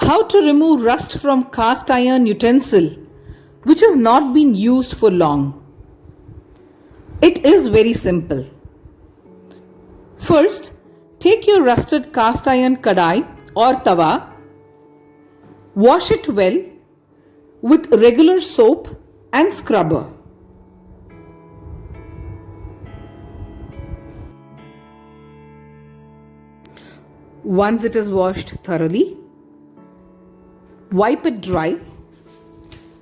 How to remove rust from cast iron utensil which has not been used for long? It is very simple. First, take your rusted cast iron kadai or tawa, wash it well with regular soap and scrubber. Once it is washed thoroughly, wipe it dry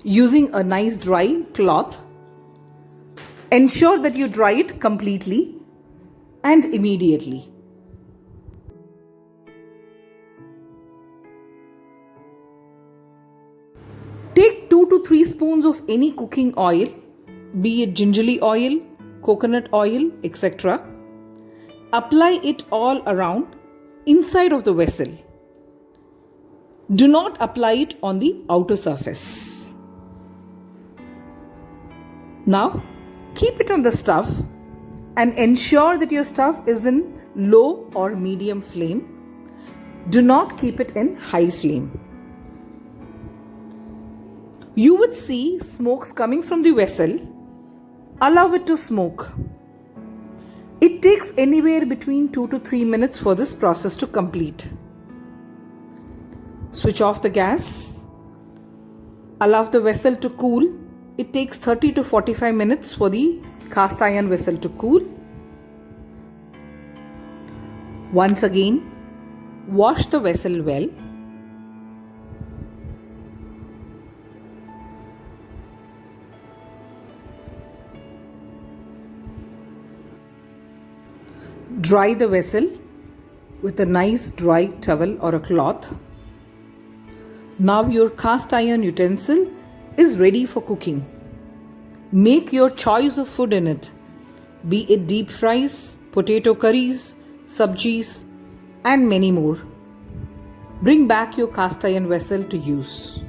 using a nice dry cloth. Ensure that you dry it completely and immediately. Take 2 to 3 spoons of any cooking oil, be it gingerly oil, coconut oil, etc. Apply it all around inside of the vessel. Do not apply it on the outer surface. Now, keep it on the stove and ensure that your stove is in low or medium flame. Do not keep it in high flame. You would see smokes coming from the vessel. Allow it to smoke. It takes anywhere between 2 to 3 minutes for this process to complete. Switch off the gas. Allow the vessel to cool. It takes 30 to 45 minutes for the cast iron vessel to cool. Once again, wash the vessel well. Dry the vessel with a nice dry towel or a cloth. Now your cast iron utensil is ready for cooking. Make your choice of food in it, be it deep fries, potato curries, sabjis, and many more. Bring back your cast iron vessel to use.